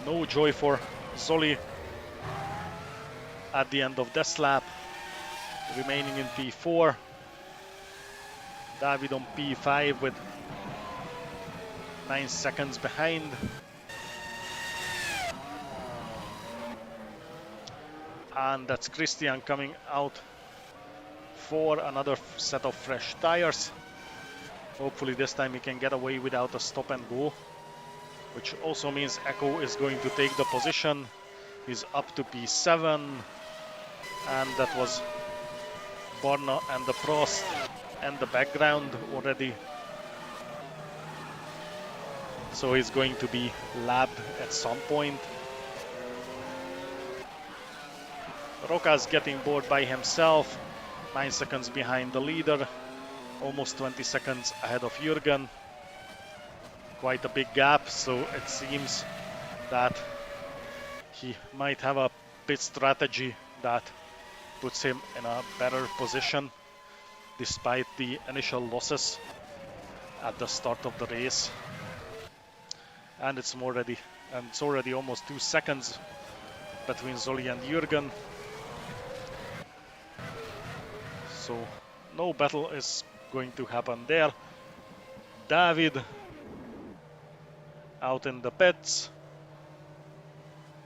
No joy for Zoli at the end of this lap, remaining in P4. David on P5 with 9 seconds behind. And that's Christian coming out for another set of fresh tires. Hopefully this time he can get away without a stop and go, which also means Echo is going to take the position. He's up to P7, and that was Borna and the Prost and the background already. So he's going to be lapped at some point. Rokas getting bored by himself, 9 seconds behind the leader, almost 20 seconds ahead of Jürgen. quite a big gap, so it seems that he might have a pit strategy that puts him in a better position despite the initial losses at the start of the race. And it's already almost 2 seconds between Zoli and Jürgen. So no battle is going to happen there. David out in the pits.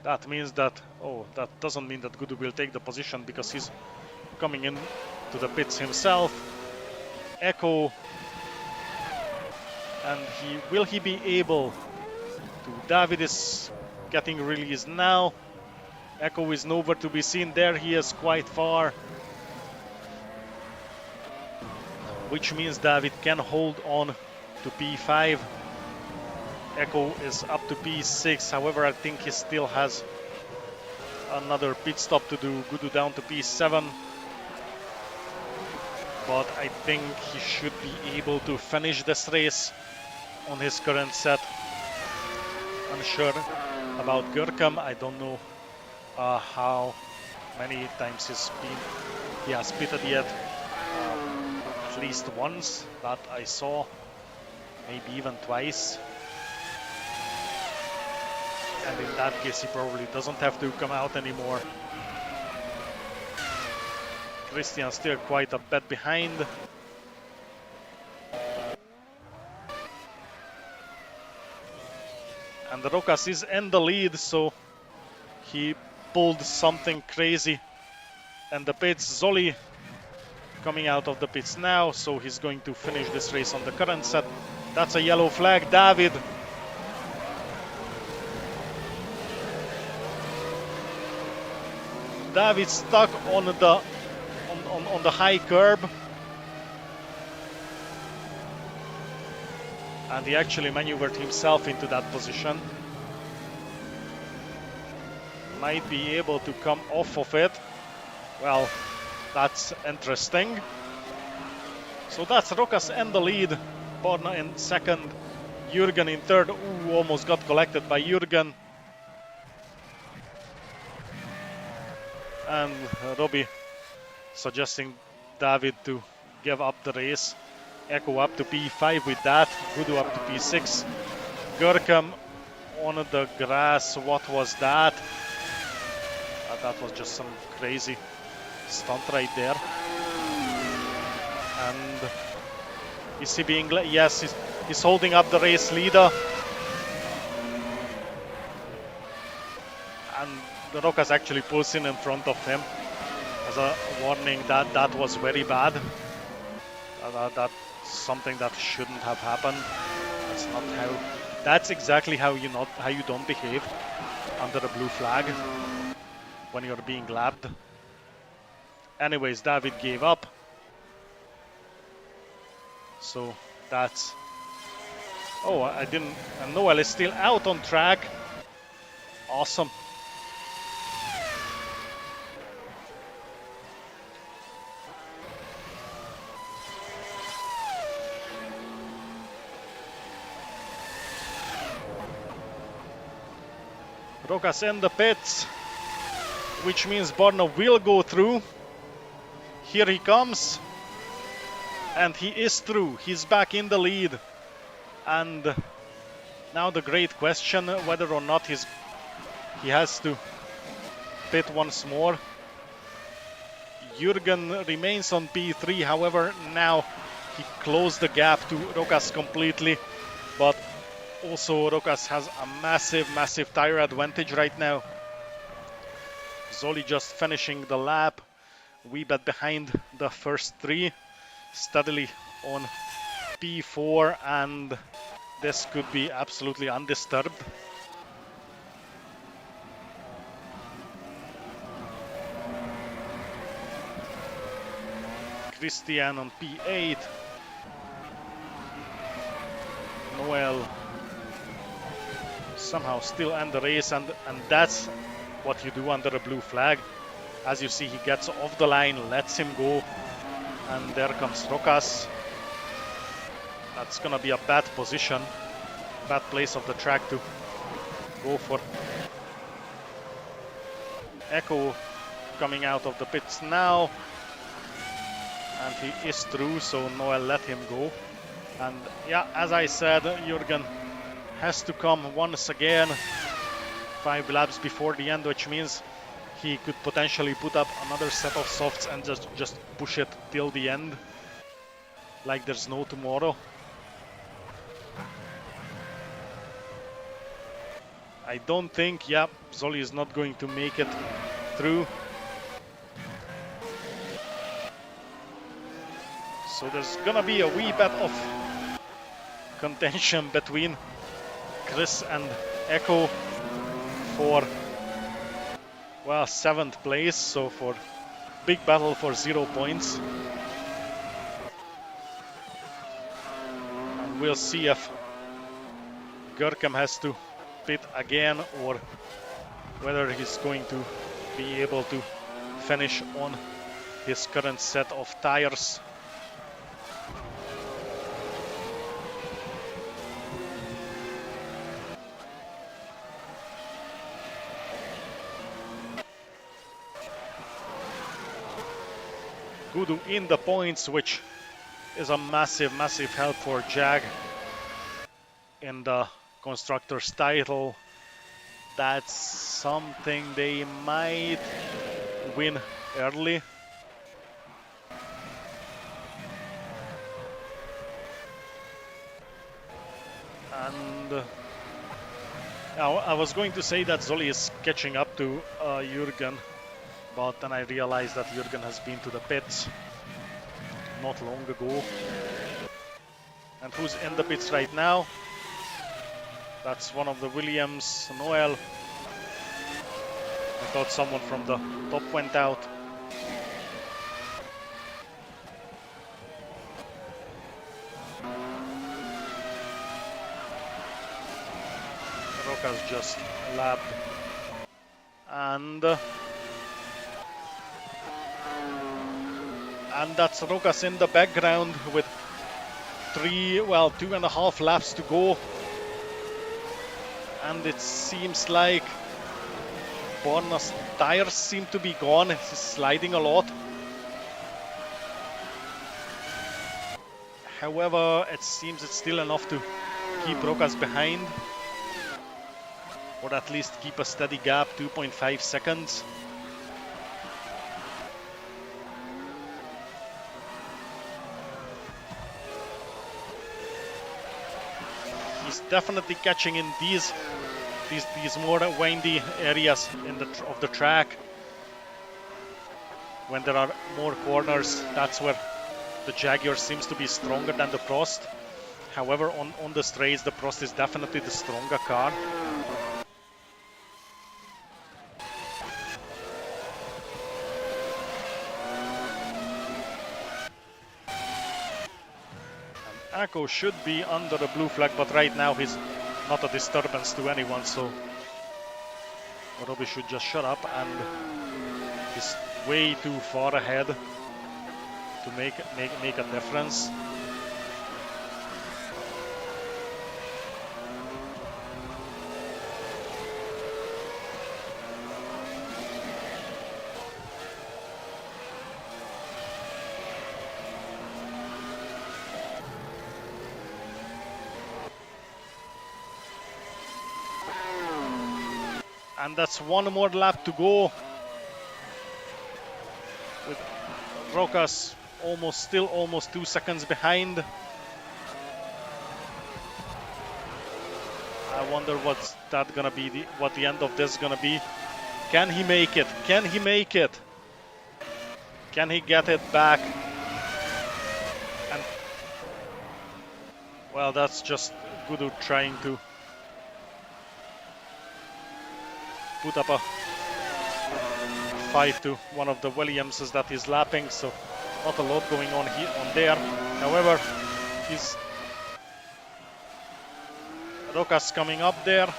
That means that, that doesn't mean that Gudu will take the position because he's coming in to the pits himself. Echo, and will he be able to? David is getting released now. Echo is nowhere to be seen. There he is, quite far, which means David can hold on to P5. Echo is up to P6, however I think he still has another pit stop to do. Gudu down to P7, but I think he should be able to finish this race on his current set. Unsure about Görkem. I don't know how many times he has pitted yet. At least once that I saw, maybe even twice. And in that case, he probably doesn't have to come out anymore. Christian still quite a bit behind. And Rokas is in the lead, so he pulled something crazy. And the pits, Zoli coming out of the pits now, so he's going to finish this race on the current set. That's a yellow flag. David stuck on the high curb, and he actually maneuvered himself into that position. Might be able to come off of it. Well, that's interesting. So that's Rokas in the lead, Borna in second, Jürgen in third. Ooh, almost got collected by Jürgen. And Robbie suggesting David to give up the race. Echo up to P5 with that. Gudu up to P6. Görkem on the grass. What was that? That was just some crazy stunt right there. And is he being... Yes, he's holding up the race leader. And the Rokas actually pulls in front of him as a warning that that was very bad. That's something that shouldn't have happened. That's not how. That's exactly how you don't behave under a blue flag when you're being lapped. Anyways, David gave up. So that's... Oh, I didn't... And Noel is still out on track. Awesome. Rokas in the pits, which means Borna will go through. Here he comes, and he is through. He's back in the lead. And now the great question, whether or not he has to pit once more. Jürgen remains on P3, however, now he closed the gap to Rokas completely, but also Rokas has a massive tire advantage right now. Zoli just finishing the lap, wee bit behind the first three, steadily on P4, and this could be absolutely undisturbed. Christian on P8. Noel somehow still in the race, and that's what you do under a blue flag. As you see, he gets off the line, lets him go, and there comes Rokas. That's gonna be a bad position bad place of the track to go for. Echo coming out of the pits now, and he is through, so Noel let him go. And yeah, as I said, Jürgen has to come once again 5 laps before the end, which means he could potentially put up another set of softs and just push it till the end like there's no tomorrow. I don't think, yeah, Zoli is not going to make it through. So there's gonna be a wee bit of contention between Chris and Echo for, well, 7th place, so for big battle for 0 points. And we'll see if Görkem has to pit again or whether he's going to be able to finish on his current set of tires. Gudu in the points, which is a massive help for Jag in the constructor's title. That's something they might win early. And I was going to say that Zoli is catching up to Jürgen, but then I realized that Jürgen has been to the pits not long ago. And who's in the pits right now? That's one of the Williams, Noel. I thought someone from the top went out. Rokas just lapped. And that's Rokas in the background with 2.5 laps to go. And it seems like Borna's tires seem to be gone. He's sliding a lot. However, it seems it's still enough to keep Rokas behind, or at least keep a steady gap, 2.5 seconds. He's definitely catching in these more windy areas of the track. When there are more corners, that's where the Jaguar seems to be stronger than the Prost. However, on the straights, the Prost is definitely the stronger car. And Echo should be under the blue flag, but right now he's not a disturbance to anyone, so Robbie should just shut up, and he's way too far ahead to make a difference. And that's one more lap to go, with Rokas still almost 2 seconds behind. I wonder what's that gonna be, what the end of this is gonna be. Can he make it? Can he make it? Can he get it back? And well, that's just Gudu trying to put up a fight to one of the Williamses that is lapping, so not a lot going on here there. However, Rokas coming up there,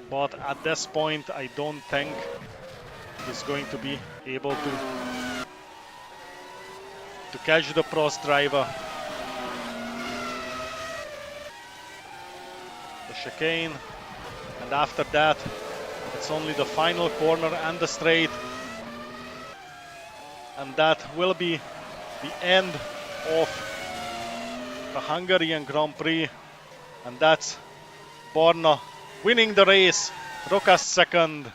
but at this point I don't think he's going to be able to catch the Prost driver. chicane, and after that it's only the final corner and the straight, and that will be the end of the Hungarian Grand Prix, and that's Borna winning the race, Rokas second.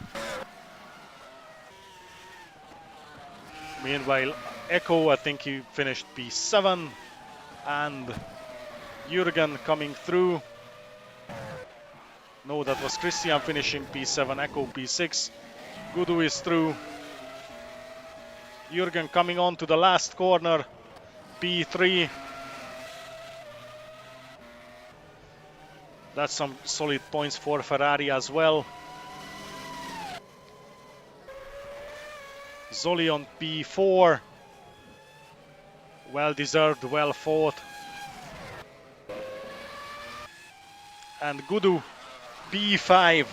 Meanwhile, Echo, I think he finished P7, and Jürgen coming through. No, that was Christian finishing P7, Echo P6. Gudu is through. Jürgen coming on to the last corner, P3. That's some solid points for Ferrari as well. Zoli on P4. Well deserved, well fought. And Gudu P5.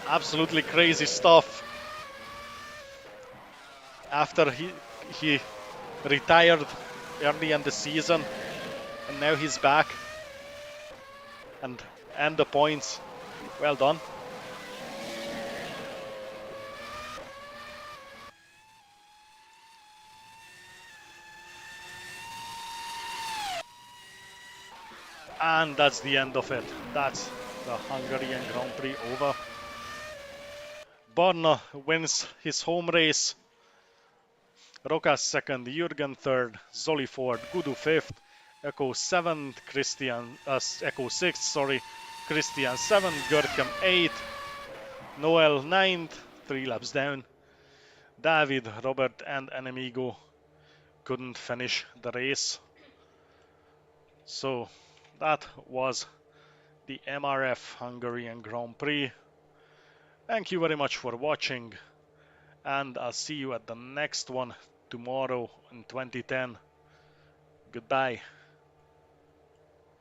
Absolutely crazy stuff. After he retired early in the season, and now he's back. And the points. Well done. And that's the end of it. That's the Hungarian Grand Prix over. Borna wins his home race. Rokas second, Jürgen third, Zoli fourth, Gudu fifth, Echo seventh, Echo sixth, sorry, Christian seventh, Görkem eighth, Noel ninth, 3 laps down. David, Robert and Enemigo couldn't finish the race. So that was the MRF Hungarian Grand Prix. Thank you very much for watching, and I'll see you at the next one tomorrow in 2010. Goodbye.